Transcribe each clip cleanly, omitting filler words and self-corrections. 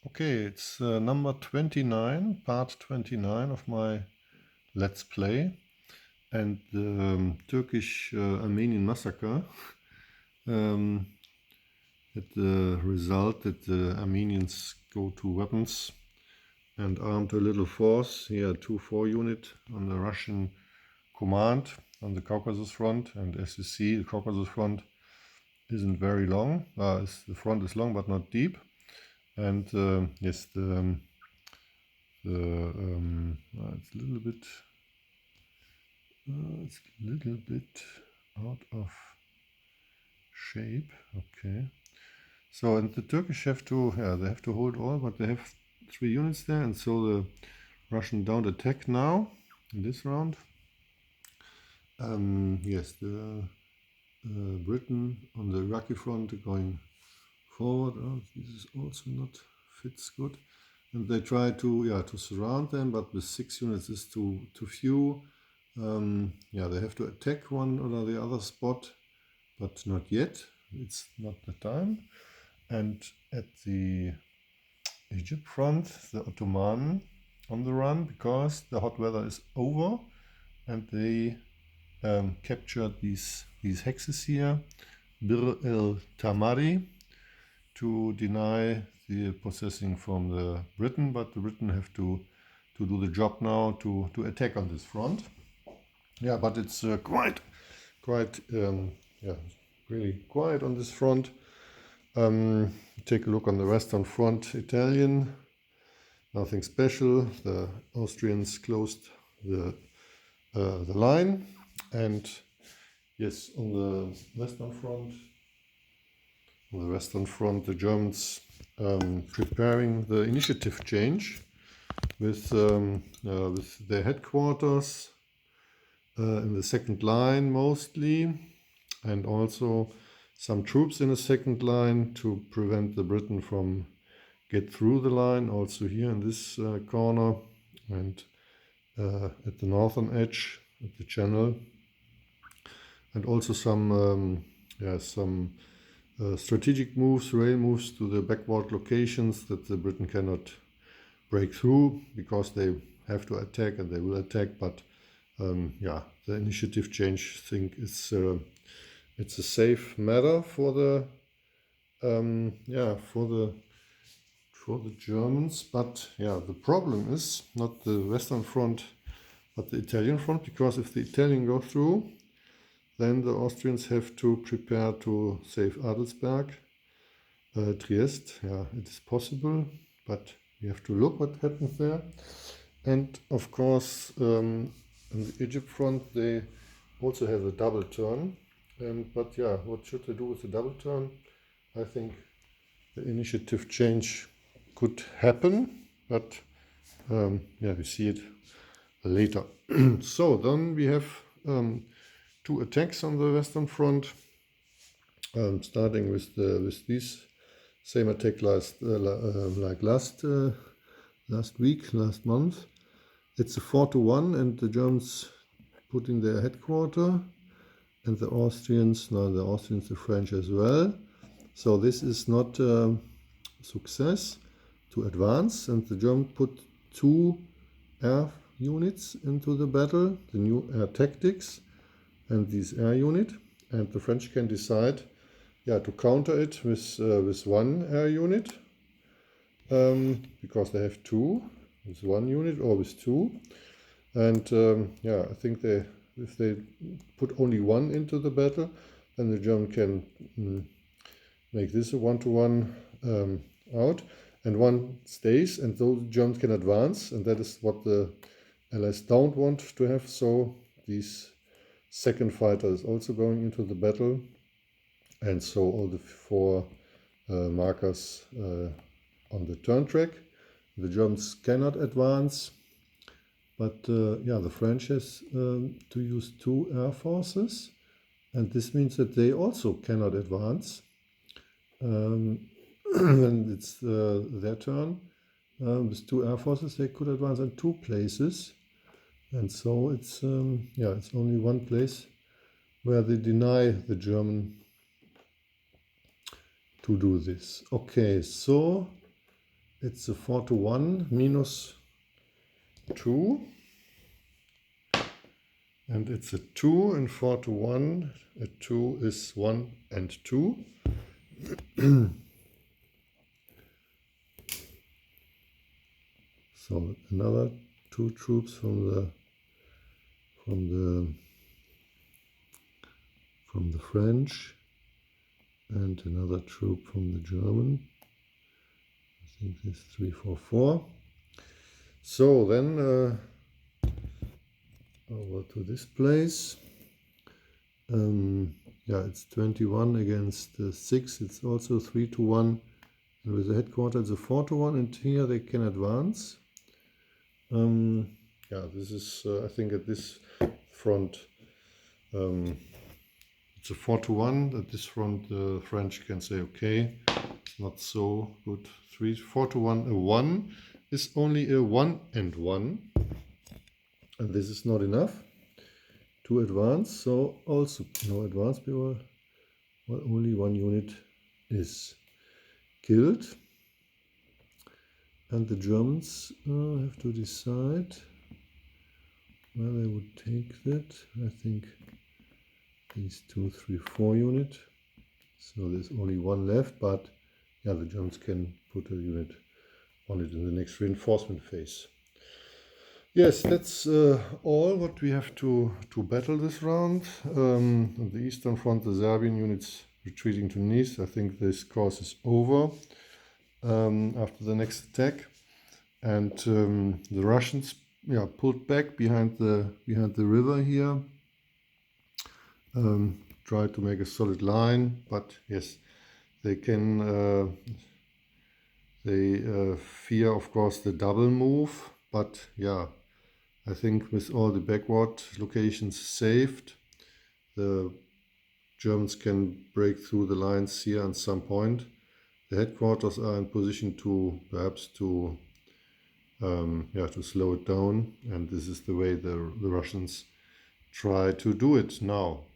Okay, it's number 29, part 29 of my Let's Play, and the Turkish-Armenian massacre had the result that the Armenians go to weapons and armed a little force, here 2-4 unit on the Russian command on the Caucasus front. And as you see, the Caucasus front isn't very long. The front is long but not deep. And yes, it's a little bit out of shape. Okay. So, and the Turkish have to, they have to hold all, but they have 3 units there, and so the Russian don't attack now in this round. Yes, the Britain on the Iraqi front going forward. Oh, this is also not fits good, and they try to surround them, but with 6 units is too few. They have to attack one or the other spot, but not yet. It's not the time. And at the Egypt front, the Ottoman on the run because the hot weather is over, and they captured these hexes here, Bir el Tamari, to deny the possessing from the Britain, but the Britain have to do the job now to attack on this front. Yeah, but it's quite really quiet on this front. Take a look on the Western Front, Italian. Nothing special. The Austrians closed the line, and yes, on the Western Front, the Germans preparing the initiative change with their headquarters in the second line mostly, and also some troops in the second line to prevent the Britain from get through the line, also here in this corner and at the northern edge of the channel, and also some strategic moves, rail moves to the backward locations that the Britain cannot break through because they have to attack, and they will attack, but the initiative change thing is it's a safe matter for the Germans. But the problem is not the Western Front but the Italian front, because if the Italian go through, then the Austrians have to prepare to save Adelsberg, Trieste. It is possible, but we have to look what happens there. And of course, on the Egypt front, they also have a double turn. But what should they do with the double turn? I think the initiative change could happen, but we see it later. So then we have 2 attacks on the Western Front, starting with this same attack last month. It's a 4-1, and the Germans put in their headquarters, and the Austrians, the French as well. So this is not a success to advance, and the Germans put 2 air units into the battle, the new air tactics and this air unit, and the French can decide to counter it with 1 air unit, because they have 2, with 1 unit or with 2. And I think if they put only 1 into the battle, then the German can make this a 1-to-1 out, and 1 stays, and those Germans can advance, and that is what the Allies don't want to have. So this second fighter is also going into the battle, and so all the 4 markers on the turn track. The Germans cannot advance, but the French has to use 2 air forces, and this means that they also cannot advance. When it's their turn, with 2 air forces, they could advance in 2 places, and so it's only 1 place where they deny the German to do this. Okay, so it's a 4-1 minus 2, and it's a 2 and 4-1. A 2 is 1 and 2. So another 2 troops from the French, and another troop from the German. I think this 3-4-4. So then over to this place. Yeah, it's 21 against 6. It's also 3-1. And with the headquarters, it's a 4-1, and here they can advance. Yeah, this is I think at this front it's a 4-1. At this front the French can say okay, not so good. 4-1. A 1 is only a 1 and 1, and this is not enough to advance. So also no advance because only one unit is killed, and the Germans have to decide where they would take that. I think these 2, 3, 4 unit. So there's only one left, but yeah, the Germans can put a unit on it in the next reinforcement phase. Yes, that's all what we have to battle this round. On the Eastern Front, the Serbian units retreating to Nice. I think this course is over after the next attack, and the Russians, yeah, pulled back behind the river here. Try to make a solid line, but yes, they can. They fear, of course, the double move, but yeah, I think with all the backward locations saved, the Germans can break through the lines here at some point. The headquarters are in position to perhaps to slow it down, and this is the way the Russians try to do it now.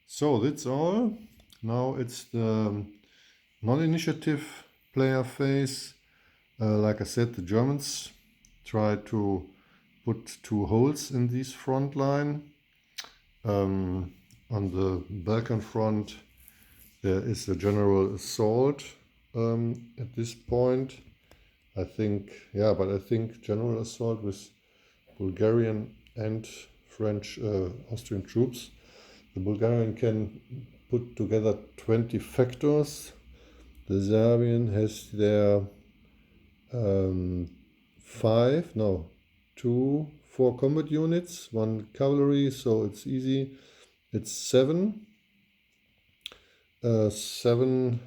So that's all. Now it's the non-initiative player phase. Like I said, the Germans try to put 2 holes in this front line. On the Balkan front, there is a general assault at this point. I think, yeah, but I think general assault with Bulgarian and French, Austrian troops. The Bulgarian can put together 20 factors. The Serbian has their 4 combat units, 1 cavalry, so it's easy. It's 7. 7.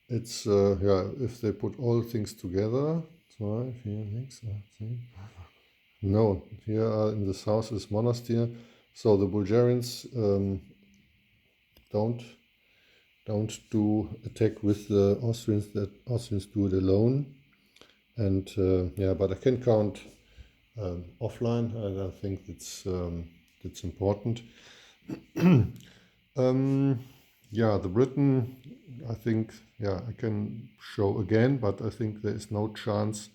It's yeah, if they put all things together. 5, 6, 7. No, here in the south is Monastir. So the Bulgarians don't do attack with the Austrians. The Austrians do it alone. And yeah, but I can count offline, and I think that's important. Yeah, the Britain, I think, yeah, I can show again, but I think there is no chance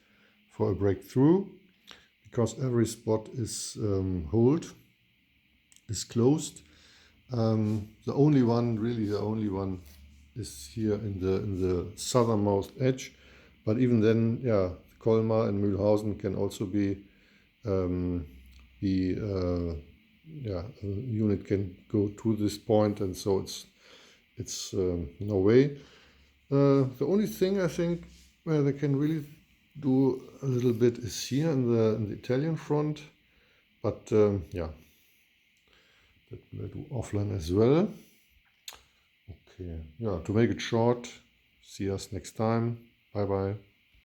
for a breakthrough because every spot is closed. The only one is here in the southernmost edge, but even then, yeah, Colmar and Mühlhausen can also be yeah, a unit can go to this point, and so it's no way. The only thing I think where they can really do a little bit is here in the Italian front, but yeah, that will do offline as well. Okay, yeah, to make it short, see us next time. Bye bye.